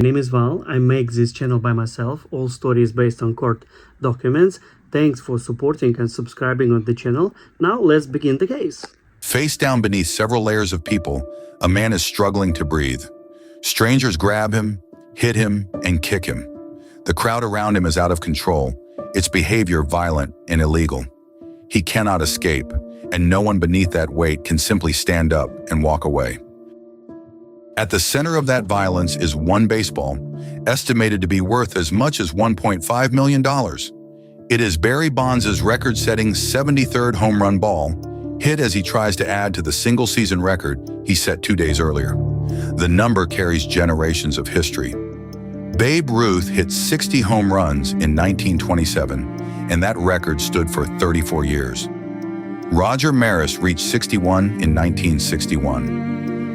My name is Val. I make this channel by myself. All stories based on court documents. Thanks for supporting and subscribing on the channel. Now let's begin the case. Face down beneath several layers of people, a man is struggling to breathe. Strangers grab him, hit him, and kick him. The crowd around him is out of control, its behavior violent and illegal. He cannot escape, and no one beneath that weight can simply stand up and walk away. At the center of that violence is one baseball, estimated to be worth as much as $1.5 million. It is Barry Bonds' record-setting 73rd home run ball, hit as he tries to add to the single-season record he set 2 days earlier. The number carries generations of history. Babe Ruth hit 60 home runs in 1927, and that record stood for 34 years. Roger Maris reached 61 in 1961.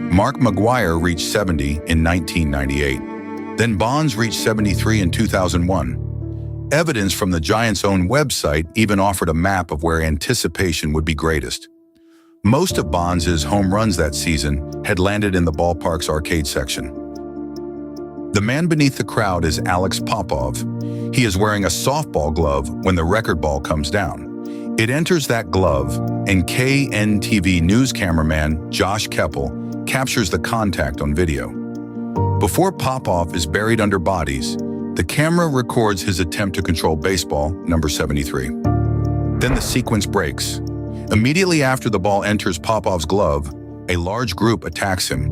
Mark McGwire reached 70 in 1998. Then Bonds reached 73 in 2001. Evidence from the Giants' own website even offered a map of where anticipation would be greatest. Most of Bonds' home runs that season had landed in the ballpark's arcade section. The man beneath the crowd is Alex Popov. He is wearing a softball glove when the record ball comes down. It enters that glove, and KNTV news cameraman Josh Keppel captures the contact on video. Before Popov is buried under bodies, the camera records his attempt to control baseball, number 73. Then the sequence breaks. Immediately after the ball enters Popov's glove, a large group attacks him.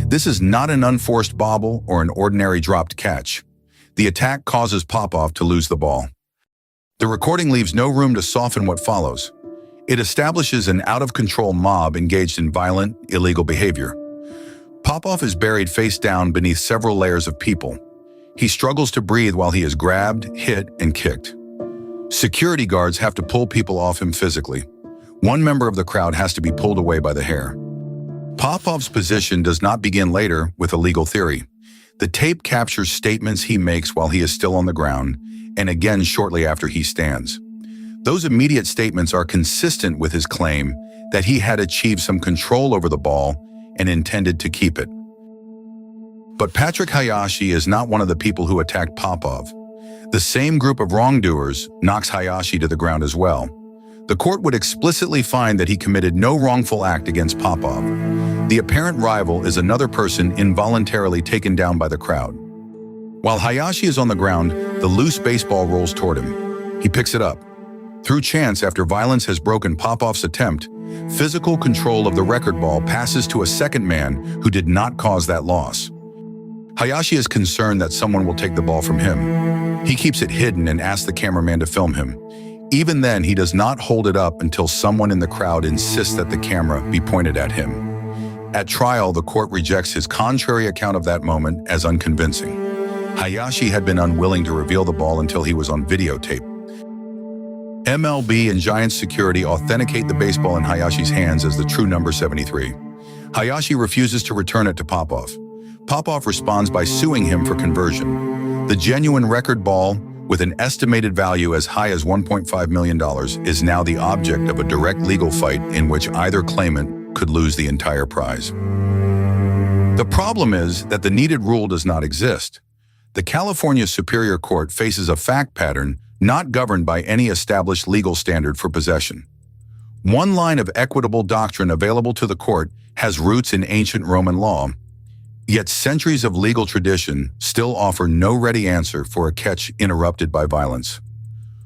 This is not an unforced bobble or an ordinary dropped catch. The attack causes Popov to lose the ball. The recording leaves no room to soften what follows. It establishes an out-of-control mob engaged in violent, illegal behavior. Popov is buried face down beneath several layers of people. He struggles to breathe while he is grabbed, hit, and kicked. Security guards have to pull people off him physically. One member of the crowd has to be pulled away by the hair. Popov's position does not begin later with a legal theory. The tape captures statements he makes while he is still on the ground, and again shortly after he stands. Those immediate statements are consistent with his claim that he had achieved some control over the ball and intended to keep it. But Patrick Hayashi is not one of the people who attacked Popov. The same group of wrongdoers knocks Hayashi to the ground as well. The court would explicitly find that he committed no wrongful act against Popov. The apparent rival is another person involuntarily taken down by the crowd. While Hayashi is on the ground, the loose baseball rolls toward him. He picks it up. Through chance, after violence has broken Popov's attempt, physical control of the record ball passes to a second man who did not cause that loss. Hayashi is concerned that someone will take the ball from him. He keeps it hidden and asks the cameraman to film him. Even then, he does not hold it up until someone in the crowd insists that the camera be pointed at him. At trial, the court rejects his contrary account of that moment as unconvincing. Hayashi had been unwilling to reveal the ball until he was on videotape. MLB and Giants security authenticate the baseball in Hayashi's hands as the true number 73. Hayashi refuses to return it to Popov. Popov responds by suing him for conversion. The genuine record ball, with an estimated value as high as $1.5 million, is now the object of a direct legal fight in which either claimant could lose the entire prize. The problem is that the needed rule does not exist. The California Superior Court faces a fact pattern not governed by any established legal standard for possession. One line of equitable doctrine available to the court has roots in ancient Roman law, yet centuries of legal tradition still offer no ready answer for a catch interrupted by violence.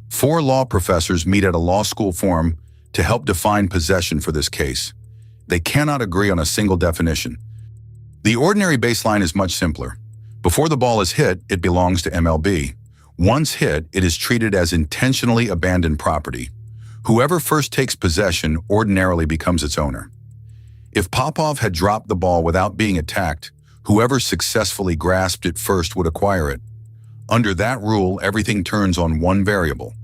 4 law professors meet at a law school forum to help define possession for this case. They cannot agree on a single definition. The ordinary baseline is much simpler. Before the ball is hit, it belongs to MLB. Once hit, it is treated as intentionally abandoned property. Whoever first takes possession ordinarily becomes its owner. If Popov had dropped the ball without being attacked, whoever successfully grasped it first would acquire it. Under that rule, everything turns on one variable: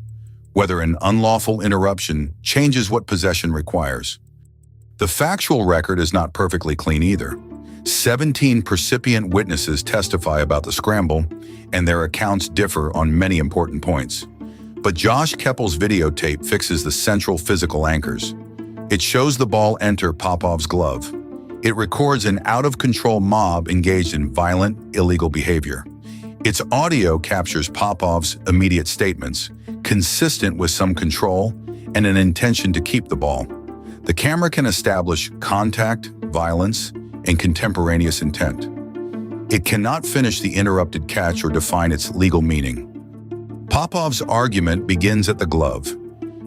whether an unlawful interruption changes what possession requires. The factual record is not perfectly clean either. 17 percipient witnesses testify about the scramble, and their accounts differ on many important points. But Josh Keppel's videotape fixes the central physical anchors. It shows the ball enter Popov's glove. It records an out-of-control mob engaged in violent, illegal behavior. Its audio captures Popov's immediate statements, consistent with some control and an intention to keep the ball. The camera can establish contact, violence, and contemporaneous intent. It cannot finish the interrupted catch or define its legal meaning. Popov's argument begins at the glove.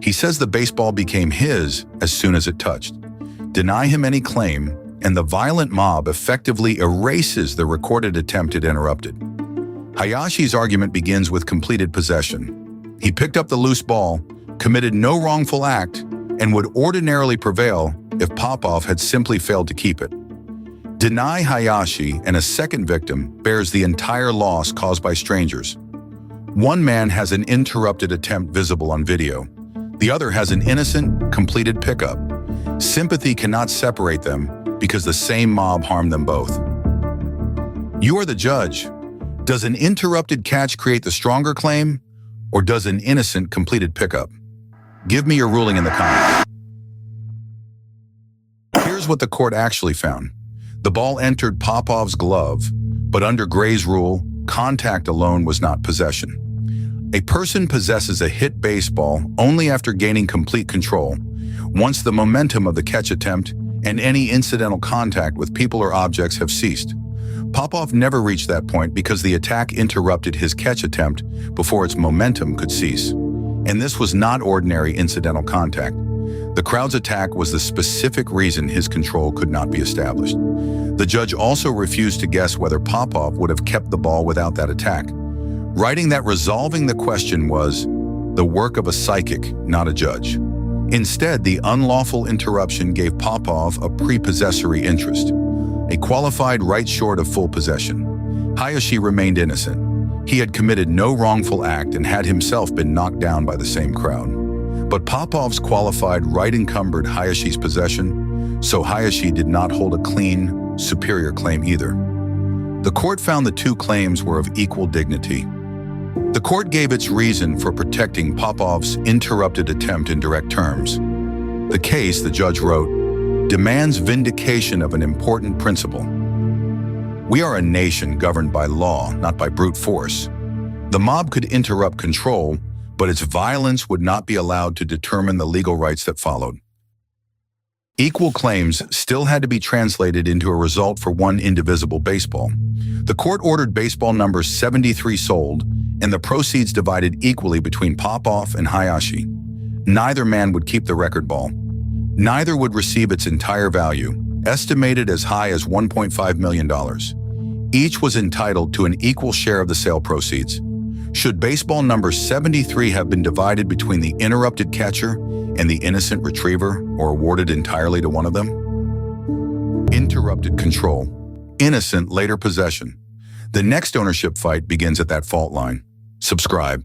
He says the baseball became his as soon as it touched. Deny him any claim, and the violent mob effectively erases the recorded attempt it interrupted. Hayashi's argument begins with completed possession. He picked up the loose ball, committed no wrongful act, and would ordinarily prevail if Popov had simply failed to keep it. Deny Hayashi and a second victim bears the entire loss caused by strangers. One man has an interrupted attempt visible on video. The other has an innocent, completed pickup. Sympathy cannot separate them because the same mob harmed them both. You are the judge. Does an interrupted catch create the stronger claim, or does an innocent, completed pickup? Give me your ruling in the comments. Here's what the court actually found. The ball entered Popov's glove, but under Gray's rule, contact alone was not possession. A person possesses a hit baseball only after gaining complete control, once the momentum of the catch attempt and any incidental contact with people or objects have ceased. Popov never reached that point because the attack interrupted his catch attempt before its momentum could cease. And this was not ordinary incidental contact. The crowd's attack was the specific reason his control could not be established. The judge also refused to guess whether Popov would have kept the ball without that attack, writing that resolving the question was the work of a psychic, not a judge. Instead, the unlawful interruption gave Popov a pre-possessory interest, a qualified right short of full possession. Hayashi remained innocent. He had committed no wrongful act and had himself been knocked down by the same crowd. But Popov's qualified right encumbered Hayashi's possession, so Hayashi did not hold a clean, superior claim either. The court found the two claims were of equal dignity. The court gave its reason for protecting Popov's interrupted attempt in direct terms. The case, the judge wrote, demands vindication of an important principle. We are a nation governed by law, not by brute force. The mob could interrupt control, but its violence would not be allowed to determine the legal rights that followed. Equal claims still had to be translated into a result for one indivisible baseball. The court ordered baseball number 73 sold, and the proceeds divided equally between Popov and Hayashi. Neither man would keep the record ball. Neither would receive its entire value, estimated as high as $1.5 million. Each was entitled to an equal share of the sale proceeds. Should baseball number 73 have been divided between the interrupted catcher and the innocent retriever, or awarded entirely to one of them? Interrupted control. Innocent later possession. The next ownership fight begins at that fault line. Subscribe.